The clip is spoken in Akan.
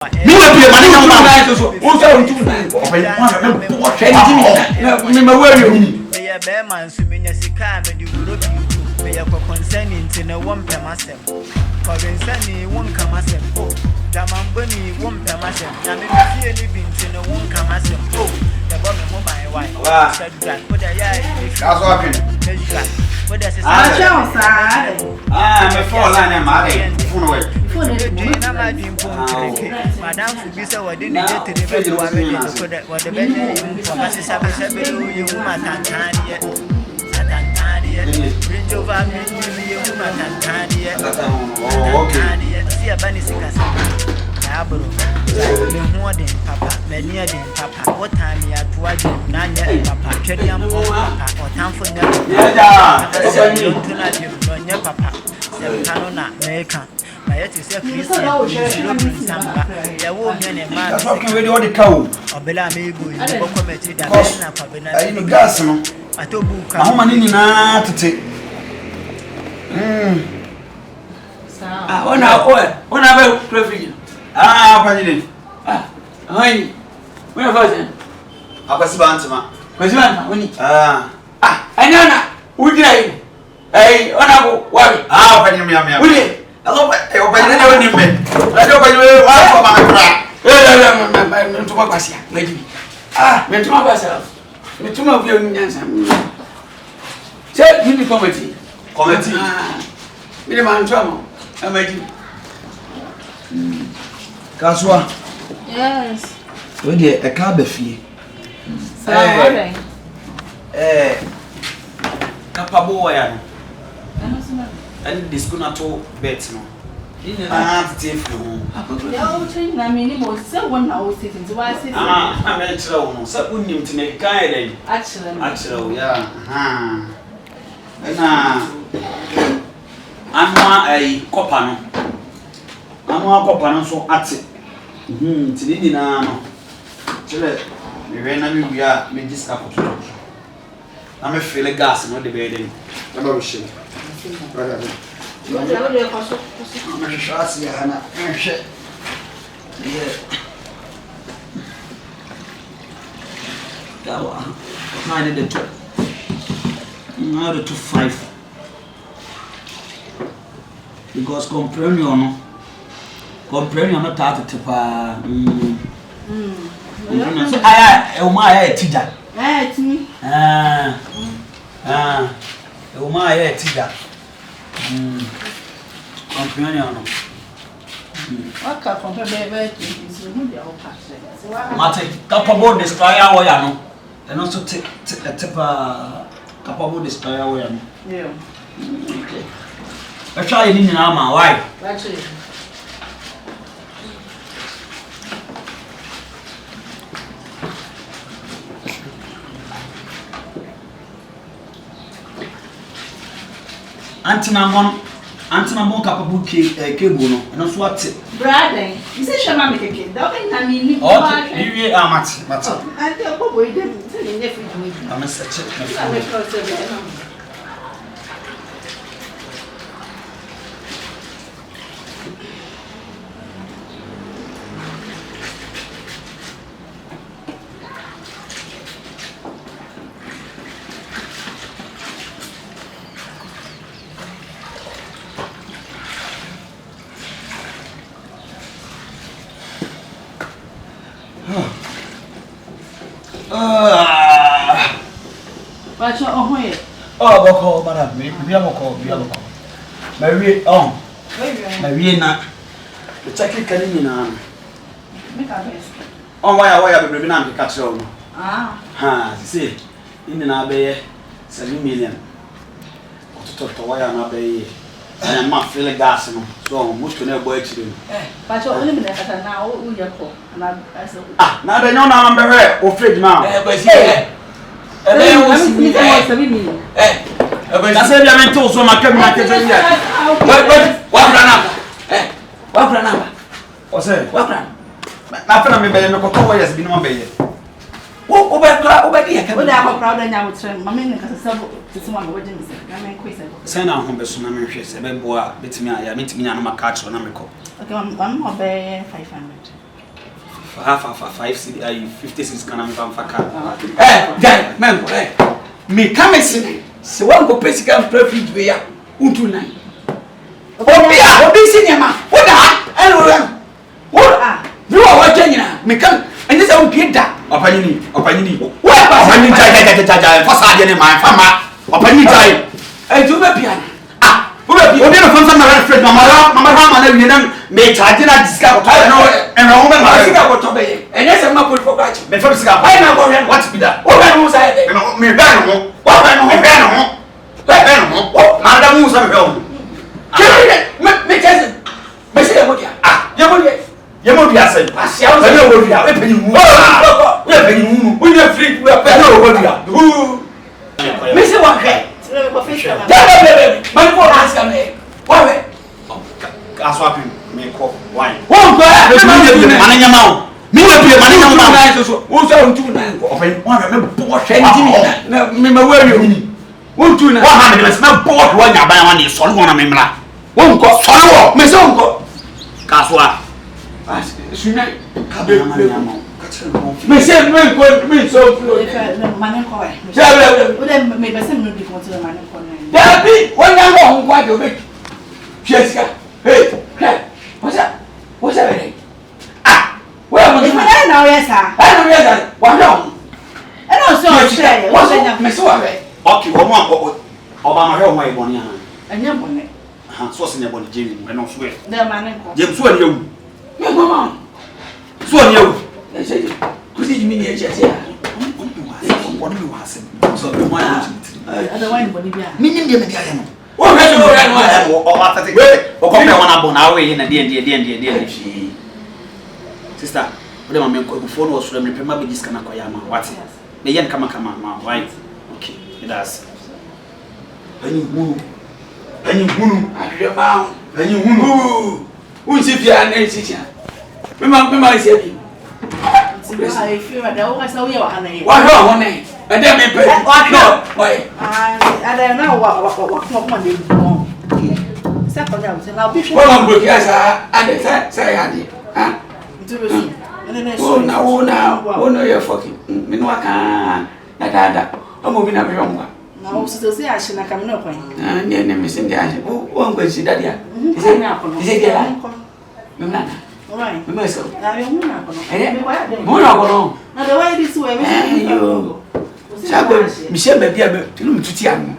Me will be a man in my life. Also, me my worry. They are bear man, so many as you can, and you will be. They are concerning to no one per myself. Concerning one come as a foe. Daman Bunny won't per myself. I mean, living to no one come as a foe. The bottom of my wife said that. What That's walking. What does it say? I'm a four line and my Madame Fubisa, what didn't get to the very one minute for that. What the better for Mrs. you woman and Tanya. Bring over me, you woman and Tanya. Okay. See a bunny sickers. Abro. More than Papa, many than Papa. What time you are to watch Nanya Papa, Chediam or Papa, or time for them. Yeah, Papa. Canona, American. That's what we do the cow. I know gas. I told you, how many to take? When I will President. Honey, where was it? Akwasi Bantama. I know. Who did I? Hey, honorable, what? President. Hello, I open it. I open it. Why for my crack? To what was here? Maybe. Meant to myself. Me to my view. Say, you committee. Me man trouble. I made you. Kaswa. Yes. We dey a car be fie. Kapabo ya no. And this gonna to bet no. Take no. No, train na me ni mo say one na o sit into why sit. I me tell no. Say unim to make kan dey. Actually, yeah. Na anwa ai kopa no. Anwa kopa no so ate. Tini na no. Chile me na me wia me diska koto. Na me feel gas no dey be dey. Na ba shit. I'm trust you, Hannah. Yeah. I did it. Now the 2-5. Because comprehension not that to pa. I teacher. It's me. My teacher. Comprehension. What can compare is remove your patch. Mate, capable destroyer or no. And also take a capable destroyer or no. Yeah. Okay. I try it in armor. Why? Actually. Antinamon capable cable no, and also what? Brother, you say Shama make a kid. I mean, you are Matty. I tell what we did. I'm a such What's your own way? Oh, Boko, madam, we have a call. Mary, Mary, not the check can now. Make a best. Oh, why I have been able to catch on? See, in an abbey, 7 million. To talk to why I'm abbey. I am not feeling gas, so most can never work to do. But you're only now, who you're called. Now they know now I'm very afraid now. That's why I'm told so my what number? What's it? What number? Nothing I'm better. No, what has been on bay. What over here? Can we have a crowd and I would say, my men because it's one wedding. Send out home, so I'm sure 7 boy, bit me. I meet me on my catch on America. Okay, one more bay 500. 5 cedi 50 cedis kana me fa car guy man me come sin se wan go pesika profit we ya untu nan obi sinema oda oda you are watching me come and this one get that opanyini where opanyini jaja fa sa de ne man fa ma opanyini jai do be piano obi no fanfa na refresh mama ha na wie na me charge na discount no and ho me ma discount go to be and yes am put for batch me fa discount why na go what be that o ba no say de me ba no what ba no ma da mu sa me ho me just me say mo dia ye mo dia say asia o say me wo dia we penyi mu we penyi mu we dey free we pe no wo dia me say wa he man for ask me why aswapi me ko why won go mananya ma mi wa pie mananya ma so wo so untu na ko open wa me bo hwe na me ma wari untu na wa ha me me bo hwe nya ban wa ni so no na me mra won ko so no me so ko kaswa suna ka be mananya ma me say me ko me so flow manen ko e o de me be se me bi ko to manen ko na Dabi, when I go home, why do you make Jessica? Hey, what's up? What's up? Where am I? I know, yes, sir. I know, yes, what no? I know, so share. What's up, Miss Wabby? Okay, Obama, how my bonny, and your bonnet. so senior body, Jimmy, and no swear. The manen ko. James, where you? Your mama. So you. They say, could you mean here? What do you ask him? So the one Other one body bia. meaning the media. What can you run? Or after the or come on upon our way in a dear. Sister, what am I going to phone was from the Premier Discana Koyama? What's it? The young come, why? Okay, it does. Penny Woo, I your mouth. When you who's if you are an assistant? Remember my say. I feel that always know you are a What wrong, name? And then me pay. No, why? I don't know what money you want. Second, I'll be sure. Well, I'm working as I say, huh? Oh, no, you're fucking. Minwaka, that I'm moving up your one. Now, so say I should not come no point. And then missing the answer. Oh, one going to see that, yeah. Is it there? All right. We must go. Now you're not going to. More on. Now the way this way, Michelle, baby, to look to Tiam.